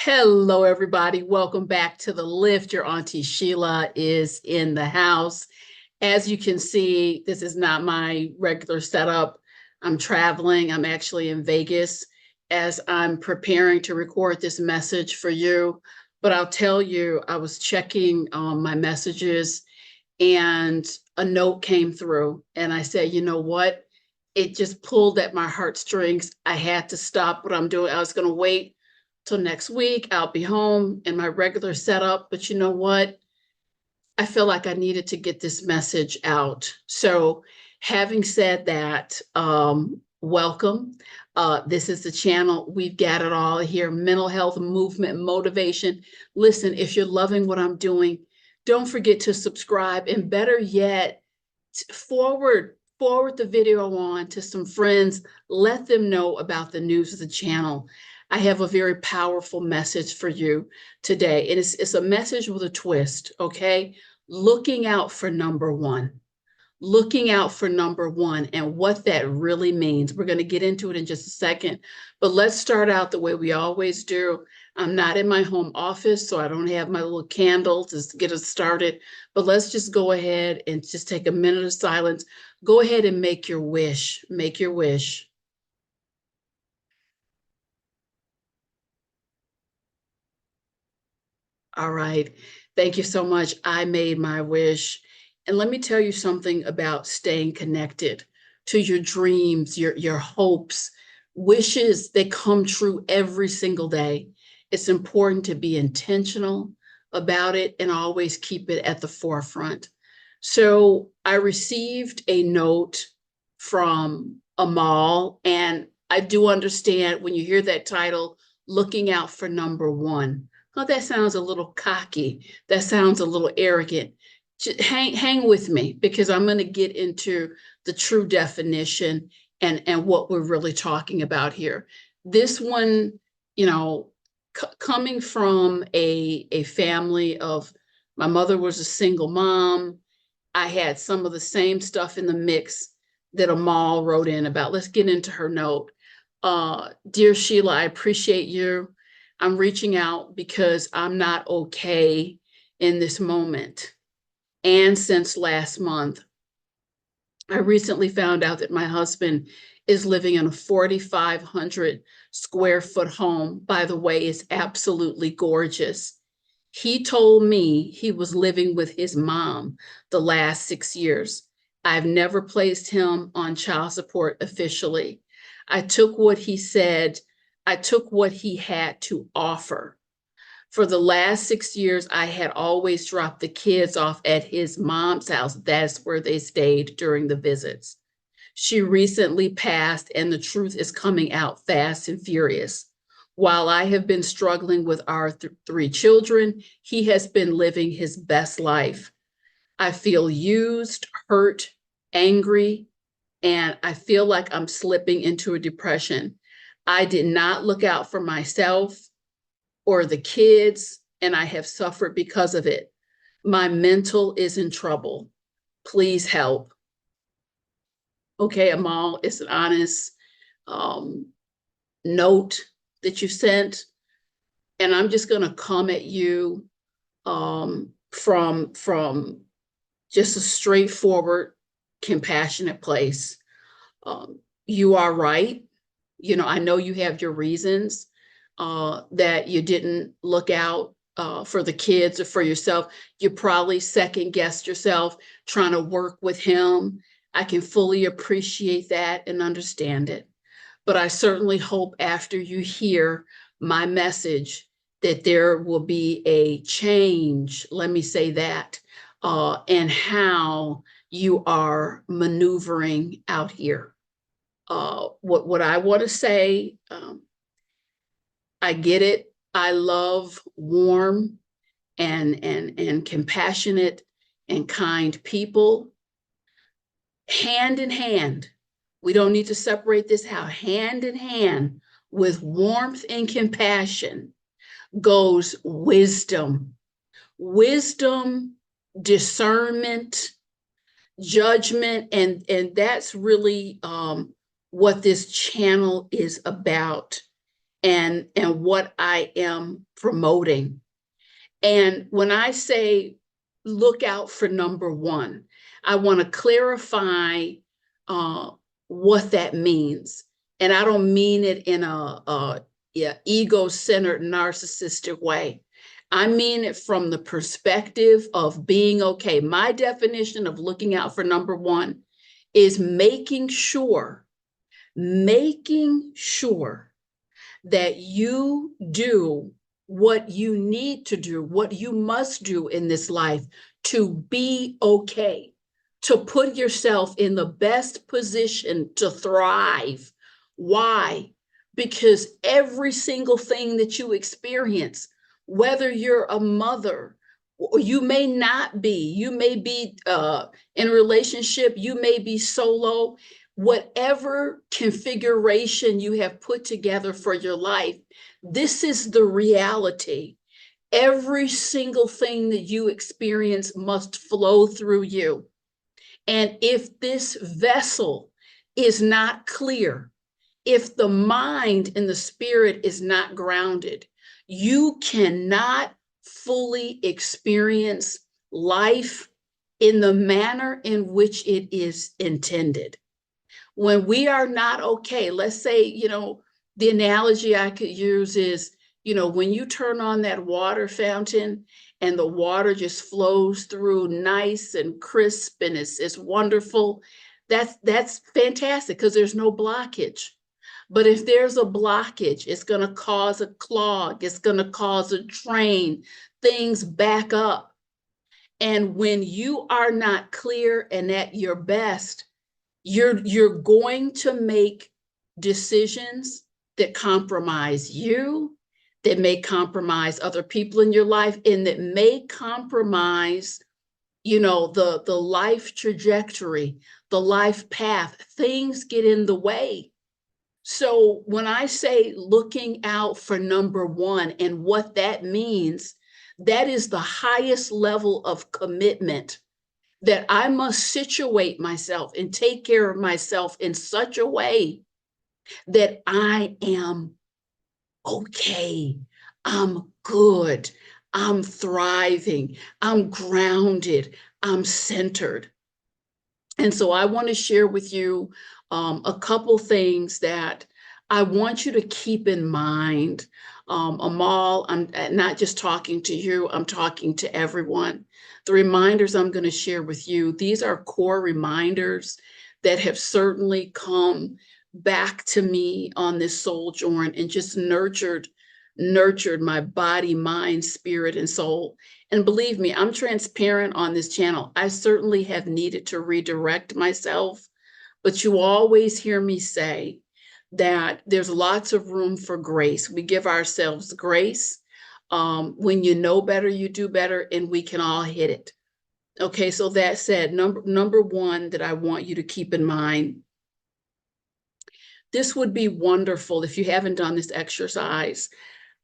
Hello, everybody. Welcome back to The Lift. Your Auntie Sheila is in the house. As you can see, this is not my regular setup. I'm traveling. I'm actually in Vegas as I'm preparing to record this message for you. But I'll tell you, I was checking my messages and a note came through. And I said, you know what? It just pulled at my heartstrings. I had to stop what I'm doing. I was going to wait till next week. I'll be home in my regular setup. But you know what? I feel like I needed to get this message out. So having said that, welcome. This is the channel. We've got it all here. Mental health, movement, motivation. Listen, if you're loving what I'm doing, don't forget to subscribe. And better yet, forward the video on to some friends. Let them know about the news of the channel. I have a very powerful message for you today. And it's a message with a twist, okay? Looking out for number one. Looking out for number one and what that really means. We're going to get into it in just a second, but let's start out the way we always do. I'm not in my home office, so I don't have my little candle to get us started, but let's just go ahead and just take a minute of silence. Go ahead and make your wish. Make your wish. All right. Thank you so much. I made my wish. And let me tell you something about staying connected to your dreams, your hopes, wishes that come true every single day. It's important to be intentional about it and always keep it at the forefront. So I received a note from Amal, and I do understand when you hear that title, Looking Out for Number One. Oh, that sounds a little cocky. That sounds a little arrogant. Just hang with me because I'm going to get into the true definition and what we're really talking about here. This one, you know, coming from a family of, my mother was a single mom. I had some of the same stuff in the mix that Amal wrote in about. Let's get into her note. Dear Sheila, I appreciate you. I'm reaching out because I'm not okay in this moment. And since last month, I recently found out that my husband is living in a 4,500 square foot home. By the way, it's absolutely gorgeous. He told me he was living with his mom the last 6 years. I've never placed him on child support officially. I took what he had to offer. For the last 6 years, I had always dropped the kids off at his mom's house. That's where they stayed during the visits. She recently passed, and the truth is coming out fast and furious. While I have been struggling with our three children, he has been living his best life. I feel used, hurt, angry, and I feel like I'm slipping into a depression. I did not look out for myself or the kids, and I have suffered because of it. My mental is in trouble. Please help. Okay, Amal, it's an honest note that you sent, and I'm just going to come at you from just a straightforward, compassionate place. You are right. You know, I know you have your reasons that you didn't look out for the kids or for yourself. You probably second guessed yourself trying to work with him. I can fully appreciate that and understand it. But I certainly hope after you hear my message that there will be a change, let me say that, and how you are maneuvering out here. What I want to say, I get it. I love warm and compassionate and kind people. Hand in hand, we don't need to separate this out. Hand in hand with warmth and compassion goes wisdom. Wisdom, discernment, judgment, and that's really what this channel is about. and what I am promoting. And when I say look out for number one, I want to clarify what that means. And I don't mean it in a ego-centered, narcissistic way. I mean it from the perspective of being okay. My definition of looking out for number one is making sure that you do what you need to do, what you must do in this life to be okay, to put yourself in the best position to thrive. Why? Because every single thing that you experience, whether you're a mother, or you may not be, you may be in a relationship, you may be solo, whatever configuration you have put together for your life, this is the reality. Every single thing that you experience must flow through you. And if this vessel is not clear, if the mind and the spirit is not grounded, you cannot fully experience life in the manner in which it is intended. When we are not okay, let's say, the analogy I could use is, when you turn on that water fountain and the water just flows through nice and crisp and it's wonderful, that's fantastic because there's no blockage. But if there's a blockage, it's going to cause a clog, it's going to cause a drain, things back up. And when you are not clear and at your best, you're going to make decisions that compromise you, that may compromise other people in your life, and that may compromise, the life trajectory, the life path. Things get in the way. So when I say looking out for number one and what that means, that is the highest level of commitment, that I must situate myself and take care of myself in such a way that I am okay, I'm good, I'm thriving, I'm grounded, I'm centered. And so I want to share with you a couple things that I want you to keep in mind. Amal, I'm not just talking to you, I'm talking to everyone. The reminders I'm going to share with you, these are core reminders that have certainly come back to me on this sojourn and just nurtured my body, mind, spirit, and soul. And believe me, I'm transparent on this channel. I certainly have needed to redirect myself, but you always hear me say that there's lots of room for grace. We give ourselves grace. When you know better, you do better, and we can all hit it. Okay, so that said, number one that I want you to keep in mind, this would be wonderful if you haven't done this exercise.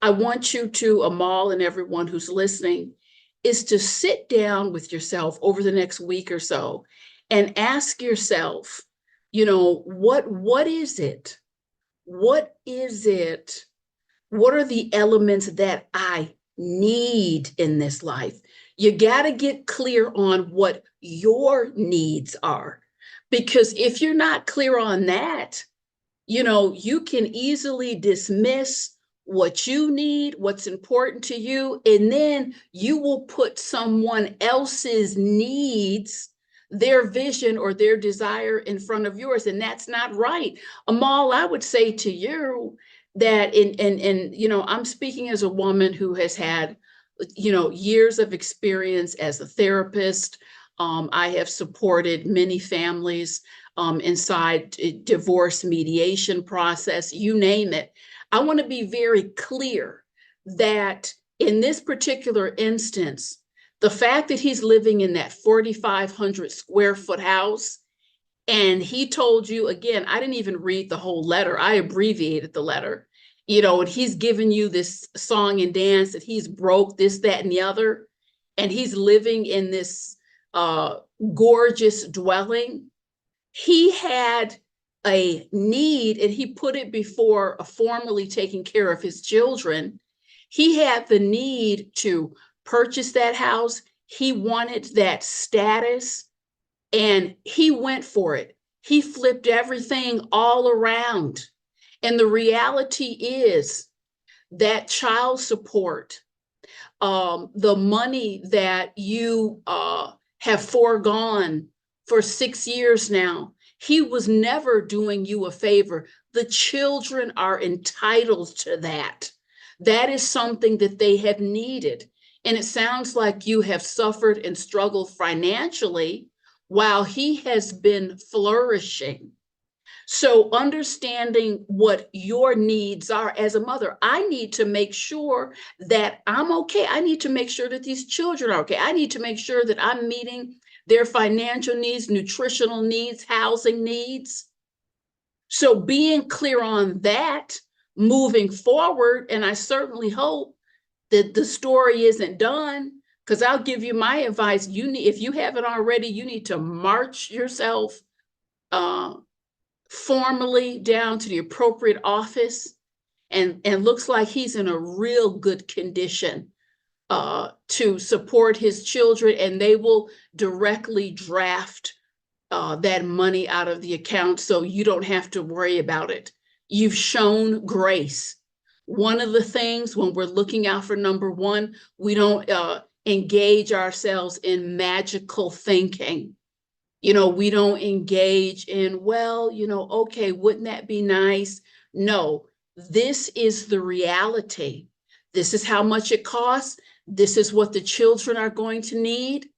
I want you to, Amal and everyone who's listening, is to sit down with yourself over the next week or so and ask yourself, what is it? What is it? What are the elements that I need in this life? You got to get clear on what your needs are, because if you're not clear on that, you can easily dismiss what you need, what's important to you, and then you will put someone else's needs, their vision or their desire in front of yours, and that's not right. Amal, I would say to you that I'm speaking as a woman who has had, years of experience as a therapist. I have supported many families inside divorce mediation process, you name it. I want to be very clear that in this particular instance, the fact that he's living in that 4,500 square foot house, and he told you, again, I didn't even read the whole letter, I abbreviated the letter, and he's given you this song and dance that he's broke, this, that, and the other, and he's living in this gorgeous dwelling. He had a need and he put it before formally taking care of his children. He had the need to purchase that house. He wanted that status and he went for it. He flipped everything all around. And the reality is that child support, the money that you have foregone for 6 years now, he was never doing you a favor. The children are entitled to that. That is something that they have needed. And it sounds like you have suffered and struggled financially while he has been flourishing. So understanding what your needs are as a mother, I need to make sure that I'm okay. I need to make sure that these children are okay. I need to make sure that I'm meeting their financial needs, nutritional needs, housing needs. So being clear on that, moving forward, and I certainly hope that the story isn't done, because I'll give you my advice. If you haven't already, you need to march yourself formally down to the appropriate office, and looks like he's in a real good condition to support his children, and they will directly draft that money out of the account so you don't have to worry about it. You've shown grace. One of the things when we're looking out for number one, we don't engage ourselves in magical thinking. We don't engage in, well, okay, wouldn't that be nice? No, this is the reality. This is how much it costs. This is what the children are going to need.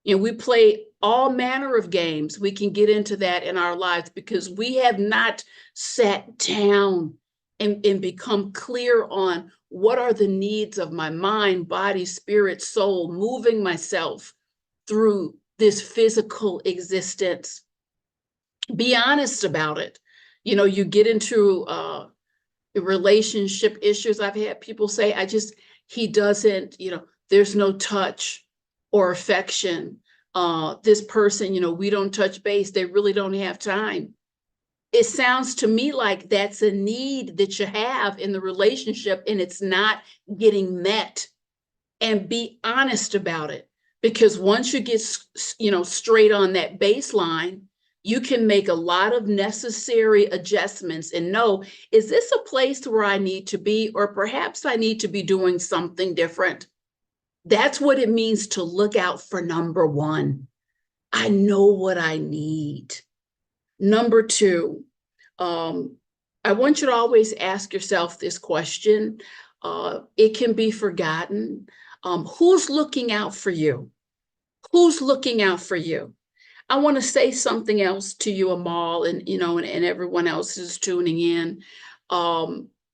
We play all manner of games. We can get into that in our lives because we have not sat down and become clear on what are the needs of my mind, body, spirit, soul, moving myself through this physical existence. Be honest about it. You get into relationship issues. I've had people say, he doesn't, there's no touch or affection. This person, we don't touch base. They really don't have time. It sounds to me like that's a need that you have in the relationship and it's not getting met. And be honest about it. Because once you get, straight on that baseline, you can make a lot of necessary adjustments and know, is this a place where I need to be, or perhaps I need to be doing something different? That's what it means to look out for number one. I know what I need. Number two, I want you to always ask yourself this question. It can be forgotten. Who's looking out for you? Who's looking out for you? I want to say something else to you, Amal, and and everyone else who's tuning in.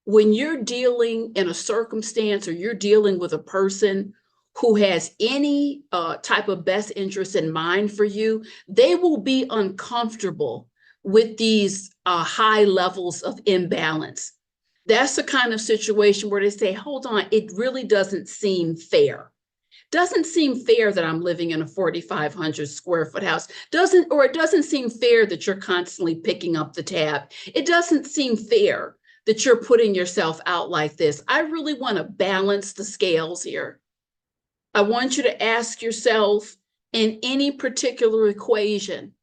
When you're dealing in a circumstance or you're dealing with a person who has any type of best interest in mind for you, they will be uncomfortable with these high levels of imbalance. That's the kind of situation where they say, hold on, it really doesn't seem fair. Doesn't seem fair that I'm living in a 4,500 square foot house. It doesn't seem fair that you're constantly picking up the tab. It doesn't seem fair that you're putting yourself out like this. I really want to balance the scales here. I want you to ask yourself in any particular equation,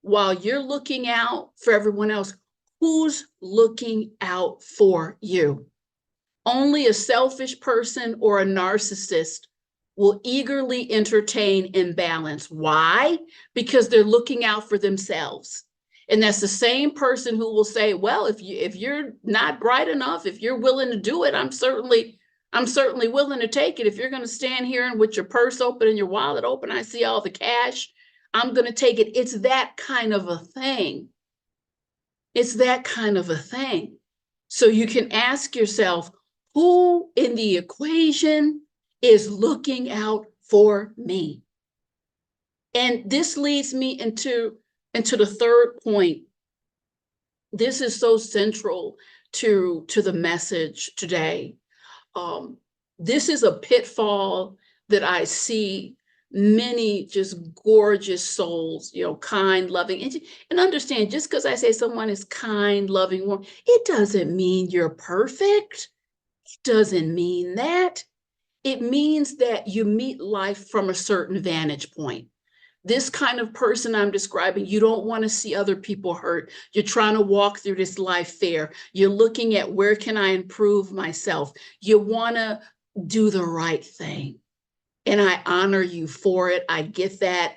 while you're looking out for everyone else, who's looking out for you? Only a selfish person or a narcissist will eagerly entertain imbalance. Why? Because they're looking out for themselves. And that's the same person who will say, well, if you're not bright enough, if you're willing to do it, I'm certainly willing to take it. If you're going to stand here and with your purse open and your wallet open, I see all the cash, I'm going to take it. It's that kind of a thing. It's that kind of a thing. So you can ask yourself, who in the equation is looking out for me? And this leads me into the third point. This is so central to the message today. This is a pitfall that I see many just gorgeous souls, kind, loving, and understand, just because I say someone is kind, loving, warm, it doesn't mean you're perfect. It doesn't mean that. It means that you meet life from a certain vantage point. This kind of person I'm describing, you don't want to see other people hurt. You're trying to walk through this life fair. You're looking at, where can I improve myself? You want to do the right thing. And I honor you for it. I get that.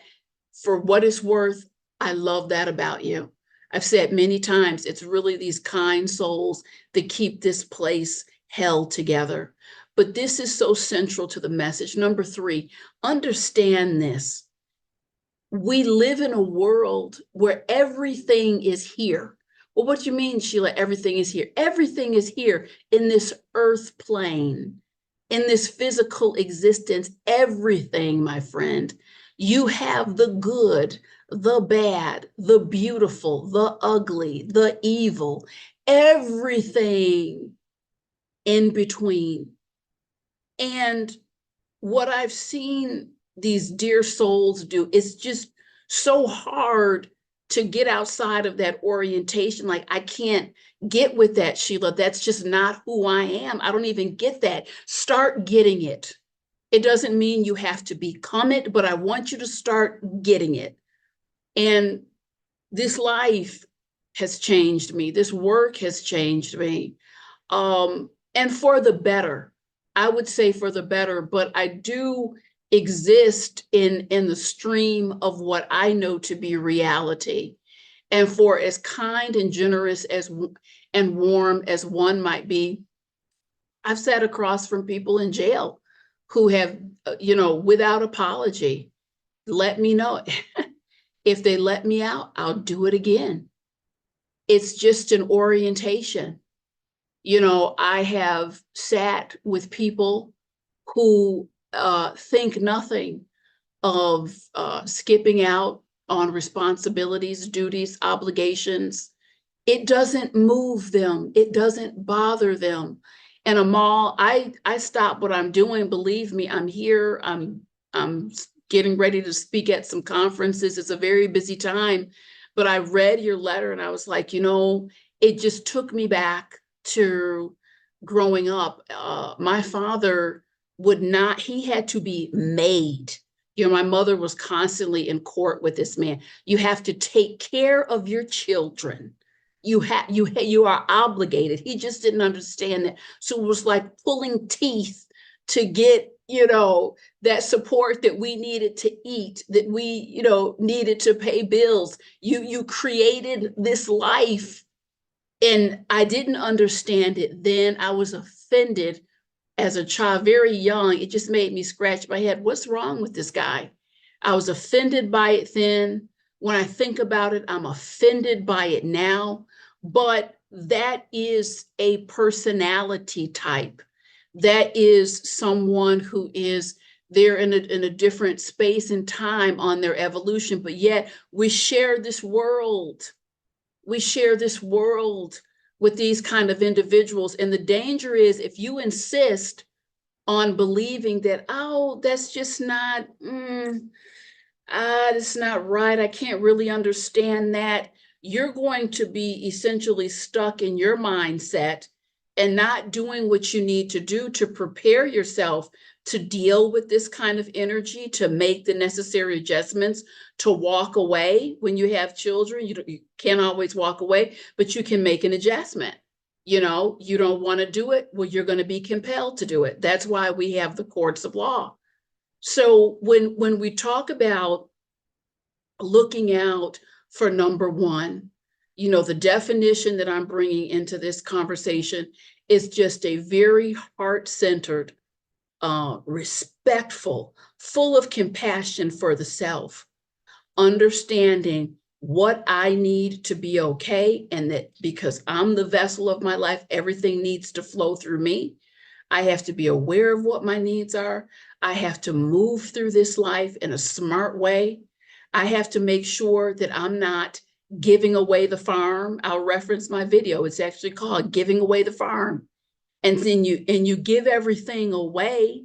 For what it's worth, I love that about you. I've said many times, it's really these kind souls that keep this place held together. But this is so central to the message. Number 3, understand this. We live in a world where everything is here. Well, what do you mean, Sheila, everything is here? Everything is here in this earth plane, in this physical existence. Everything, my friend. You have the good, the bad, the beautiful, the ugly, the evil, everything in between. And what I've seen these dear souls do is just so hard to get outside of that orientation. Like, I can't get with that, Sheila. That's just not who I am. I don't even get that. Start getting it. It doesn't mean you have to become it, but I want you to start getting it. And this life has changed me. This work has changed me. And for the better. I would say for the better, but I do exist in the stream of what I know to be reality. And for as kind and generous as and warm as one might be, I've sat across from people in jail who have, without apology, let me know. If they let me out, I'll do it again. It's just an orientation. I have sat with people who think nothing of skipping out on responsibilities, duties, obligations. It doesn't move them. It doesn't bother them. And Amal, I stop what I'm doing. Believe me, I'm here. I'm getting ready to speak at some conferences. It's a very busy time. But I read your letter and I was like, it just took me back to growing up. My father would not, he had to be made. My mother was constantly in court with this man. You have to take care of your children. You are obligated. He just didn't understand that. So it was like pulling teeth to get, that support that we needed to eat, that we, needed to pay bills. You created this life. And I didn't understand it then. I was offended as a child, very young. It just made me scratch my head. What's wrong with this guy? I was offended by it then. When I think about it, I'm offended by it now. But that is a personality type. That is someone who is there in a different space and time on their evolution. But yet we share this world. We share this world with these kind of individuals. And the danger is, if you insist on believing that, that's just not, it's not right, I can't really understand that, you're going to be essentially stuck in your mindset and not doing what you need to do to prepare yourself to deal with this kind of energy, to make the necessary adjustments, to walk away. When you have children, you can't always walk away, but you can make an adjustment. You don't want to do it. Well, you're going to be compelled to do it. That's why we have the courts of law. So when we talk about looking out for number 1, the definition that I'm bringing into this conversation is just a very heart-centered, respectful, full of compassion for the self, understanding what I need to be okay, and that because I'm the vessel of my life, everything needs to flow through me. I have to be aware of what my needs are. I have to move through this life in a smart way. I have to make sure that I'm not giving away the farm. I'll reference my video. It's actually called Giving Away the Farm. And then you give everything away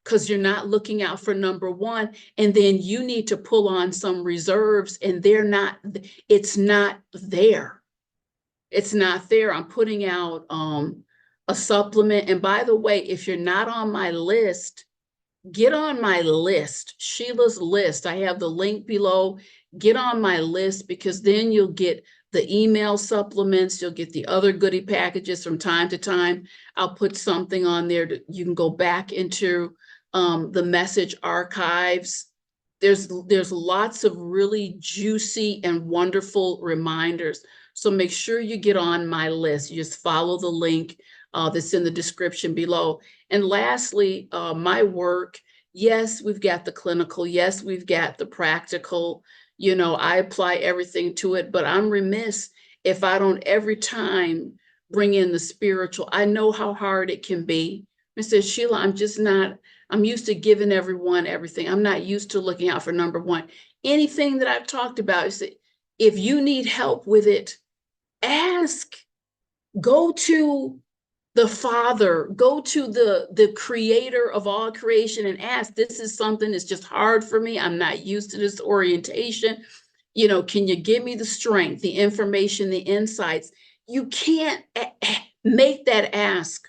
because you're not looking out for number one. And then you need to pull on some reserves, and it's not there. It's not there. I'm putting out a supplement. And by the way, if you're not on my list, get on my list, Sheila's list. I have the link below. Get on my list, because then you'll get the email supplements. You'll get the other goodie packages from time to time. I'll put something on there that you can go back into the message archives. There's lots of really juicy and wonderful reminders. So make sure you get on my list. You just follow the link that's in the description below. And lastly, my work. Yes, we've got the clinical. Yes, we've got the practical. You know, I apply everything to it, but I'm remiss if I don't every time bring in the spiritual. I know how hard it can be. I said, Sheila, I'm used to giving everyone everything. I'm not used to looking out for number one. Anything that I've talked about, is that if you need help with it, ask. Go to the Father, go to the creator of all creation and ask. This is something that's just hard for me. I'm not used to this orientation. You know, can you give me the strength, the information, the insights? You can't make that ask.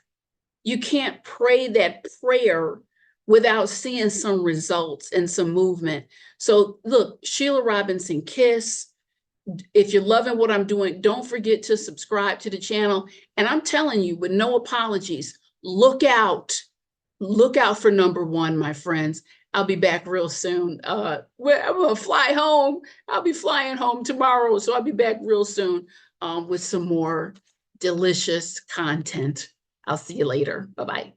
You can't pray that prayer without seeing some results and some movement. So look, Sheila Robinson-Kiss, if you're loving what I'm doing, don't forget to subscribe to the channel. And I'm telling you, with no apologies, look out for number one, my friends. I'll be back real soon. I'm gonna fly home. I'll be flying home tomorrow. So I'll be back real soon with some more delicious content. I'll see you later. Bye-bye.